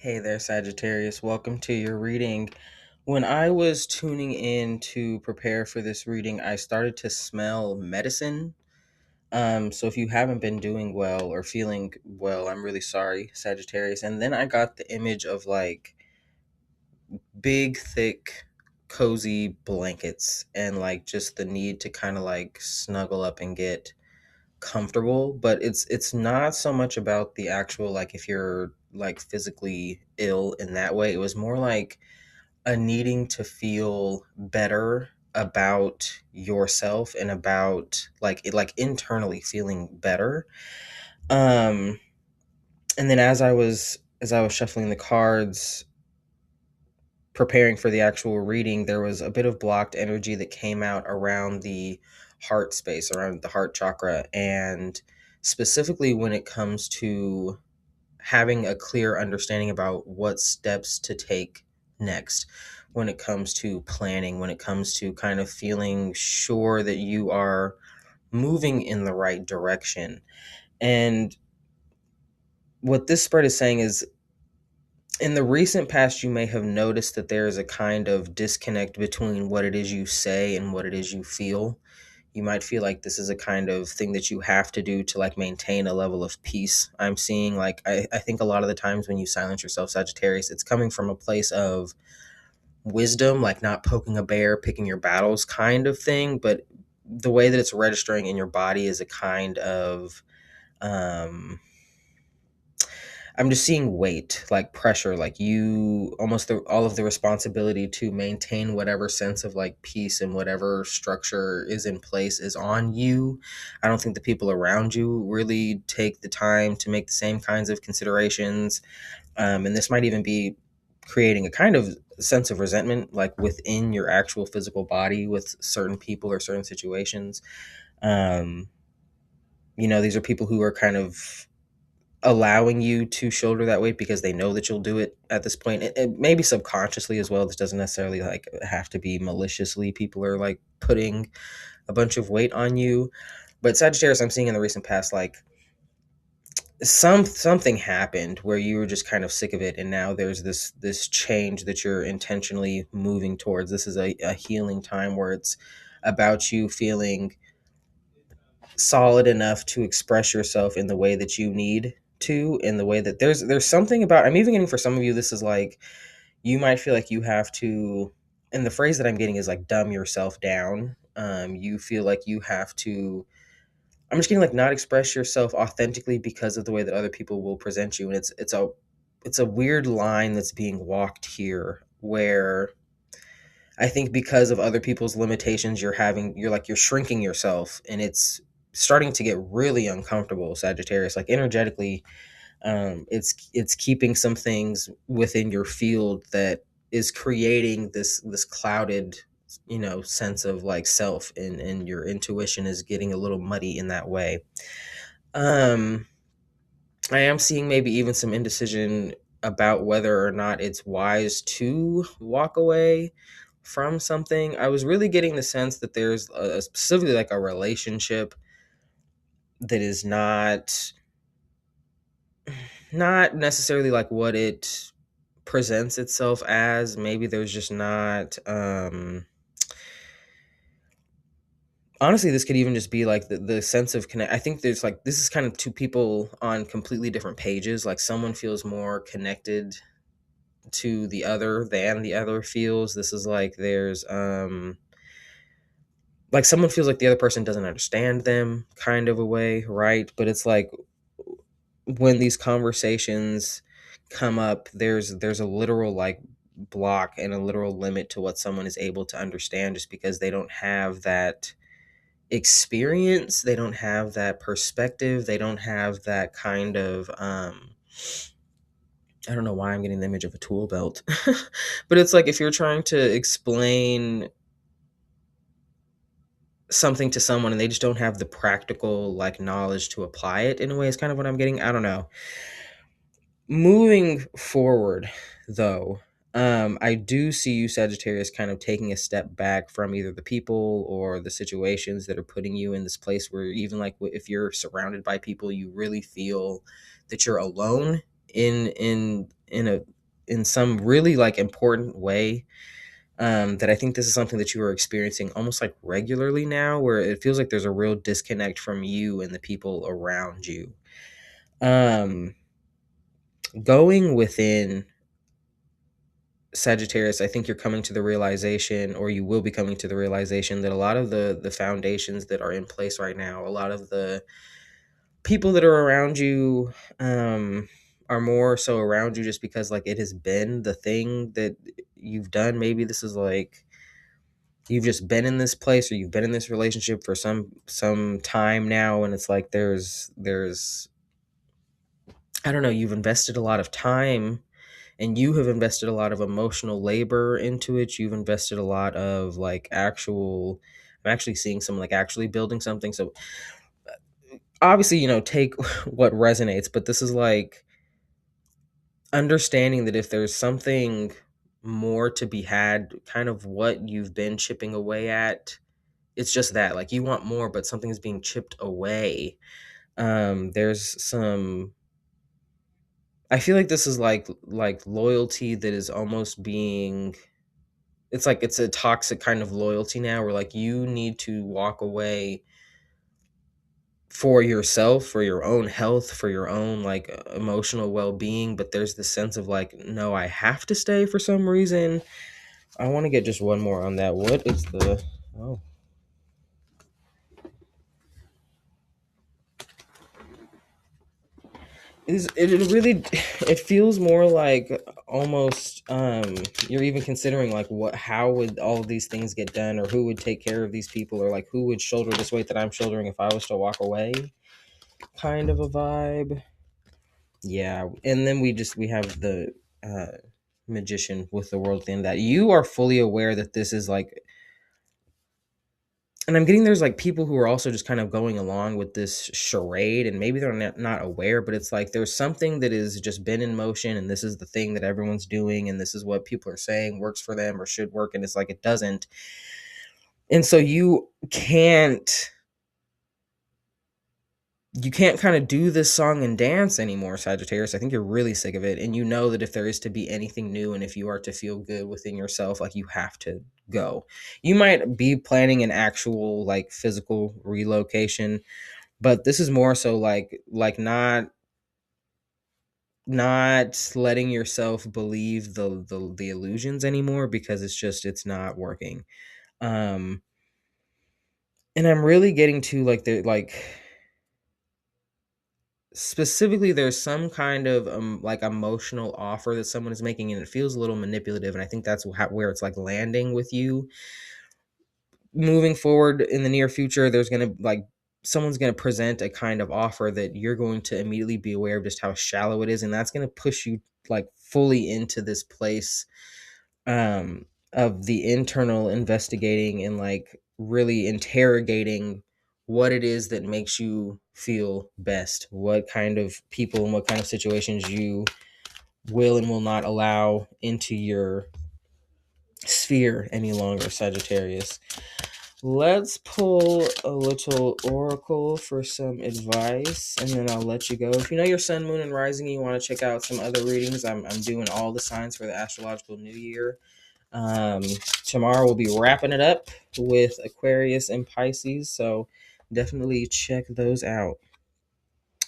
Hey there, Sagittarius. Welcome to your reading. When I was tuning in to prepare for this reading, I started to smell medicine. So if you haven't been doing well or feeling well, I'm really sorry, Sagittarius. And then I got the image of like big, thick, cozy blankets and like just the need to kind of like snuggle up and get comfortable, but it's not so much about the actual like if you're like physically ill in that way. It was more like a needing to feel better about yourself and about like internally feeling better. um and then as I was shuffling the cards, preparing for the actual reading, there was a bit of blocked energy that came out around the heart space, around the heart chakra, and specifically when it comes to having a clear understanding about what steps to take next, when it comes to planning, when it comes to kind of feeling sure that you are moving in the right direction. And what this spread is saying is, in the recent past, you may have noticed that there is a kind of disconnect between what it is you say and what it is you feel. You might feel like this is a kind of thing that you have to do to like maintain a level of peace. I'm seeing like I think a lot of the times when you silence yourself, Sagittarius, it's coming from a place of wisdom, like not poking a bear, picking your battles kind of thing, but the way that it's registering in your body is a kind of um I'm just seeing weight, like pressure, like you almost all of the responsibility to maintain whatever sense of like peace and whatever structure is in place is on you. I don't think the people around you really take the time to make the same kinds of considerations. And this might even be creating a kind of sense of resentment, like within your actual physical body with certain people or certain situations. Um, these are people who are kind of allowing you to shoulder that weight because they know that you'll do it at this point. It maybe subconsciously as well. This doesn't necessarily like have to be maliciously. People are like putting a bunch of weight on you. But Sagittarius, I'm seeing in the recent past, like something happened where you were just kind of sick of it, and now there's this change that you're intentionally moving towards. This is a healing time where it's about you feeling solid enough to express yourself in the way that you need to, in the way that there's something about, I'm even getting for some of you, this is like you might feel like you have to, and the phrase that I'm getting is like dumb yourself down. You feel like you have to, I'm just getting like not express yourself authentically because of the way that other people will present you. And it's a weird line that's being walked here where I think because of other people's limitations, you're shrinking yourself, and it's starting to get really uncomfortable, Sagittarius. Like energetically, it's keeping some things within your field that is creating this clouded, sense of like self, and your intuition is getting a little muddy in that way. Um, I am seeing maybe even some indecision about whether or not it's wise to walk away from something. I was really getting the sense that there's specifically like a relationship that is not necessarily like what it presents itself as. Maybe there's just not honestly, this could even just be like the sense of connect. I think there's like this is kind of two people on completely different pages. Like someone feels more connected to the other than the other feels. This is like there's like someone feels like the other person doesn't understand them kind of a way, right? But it's like when these conversations come up, there's a literal like block and a literal limit to what someone is able to understand, just because they don't have that experience, they don't have that perspective, they don't have that kind of I don't know why I'm getting the image of a tool belt. But it's like if you're trying to explain something to someone and they just don't have the practical like knowledge to apply it in a way, is kind of what I'm getting. I don't know. Moving forward though, I do see you, Sagittarius, kind of taking a step back from either the people or the situations that are putting you in this place where even like if you're surrounded by people, you really feel that you're alone in some really like important way. That I think this is something that you are experiencing almost like regularly now, where it feels like there's a real disconnect from you and the people around you. Um, Going within Sagittarius, I think you're coming to the realization, or you will be coming to the realization, that a lot of the foundations that are in place right now, a lot of the people that are around you, are more so around you just because like it has been the thing that you've done. Maybe this is like you've just been in this place, or you've been in this relationship for some time now, and it's like there's I don't know, you've invested a lot of time, and you have invested a lot of emotional labor into it. You've invested a lot of like actual, I'm actually seeing some like actually building something. So obviously, take what resonates, but this is like understanding that if there's something more to be had, kind of what you've been chipping away at, it's just that like you want more, but something is being chipped away. There's some, I feel like this is like loyalty that is almost being, it's like it's a toxic kind of loyalty now, where like you need to walk away for yourself, for your own health, for your own like emotional well-being, but there's this sense of like, no, I have to stay for some reason. I want to get just one more on that. What is the, oh, is it really, it feels more like almost you're even considering like what, how would all of these things get done, or who would take care of these people, or like who would shoulder this weight that I'm shouldering if I was to walk away, kind of a vibe. Yeah, and then we have the uh magician with the world thing, that you are fully aware that this is like, and I'm getting there's like people who are also just kind of going along with this charade, and maybe they're not aware, but it's like there's something that has just been in motion, and this is the thing that everyone's doing, and this is what people are saying works for them or should work, and it's like it doesn't. And so you can't kind of do this song and dance anymore, Sagittarius. I think you're really sick of it. And you know that if there is to be anything new, and if you are to feel good within yourself, like you have to go. You might be planning an actual like physical relocation, but this is more so like not letting yourself believe the illusions anymore, because it's not working. Um and I'm really getting to like the like specifically, there's some kind of like emotional offer that someone is making, and it feels a little manipulative, and I think that's where it's like landing with you. Moving forward in the near future, there's gonna like someone's gonna present a kind of offer that you're going to immediately be aware of just how shallow it is, and that's gonna push you like fully into this place of the internal investigating, and like really interrogating what it is that makes you feel best, what kind of people and what kind of situations you will and will not allow into your sphere any longer, Sagittarius. Let's pull a little oracle for some advice, and then I'll let you go. If you know your sun, moon, and rising, and you want to check out some other readings, I'm doing all the signs for the astrological new year. Um, Tomorrow we'll be wrapping it up with Aquarius and Pisces, so definitely check those out.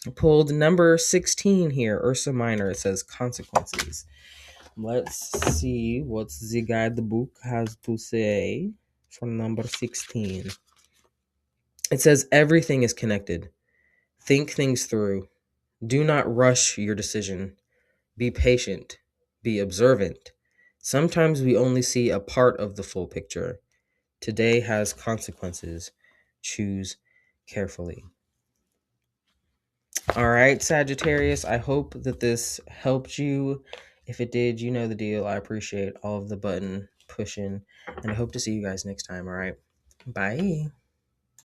I pulled number 16 here, Ursa Minor. It says consequences. Let's see what the guidebook has to say for number 16. It says everything is connected. Think things through. Do not rush your decision. Be patient. Be observant. Sometimes we only see a part of the full picture. Today has consequences. Choose carefully. All right, Sagittarius, I hope that this helped you. If it did, you know the deal. I appreciate all of the button pushing, and I hope to see you guys next time. All right, bye.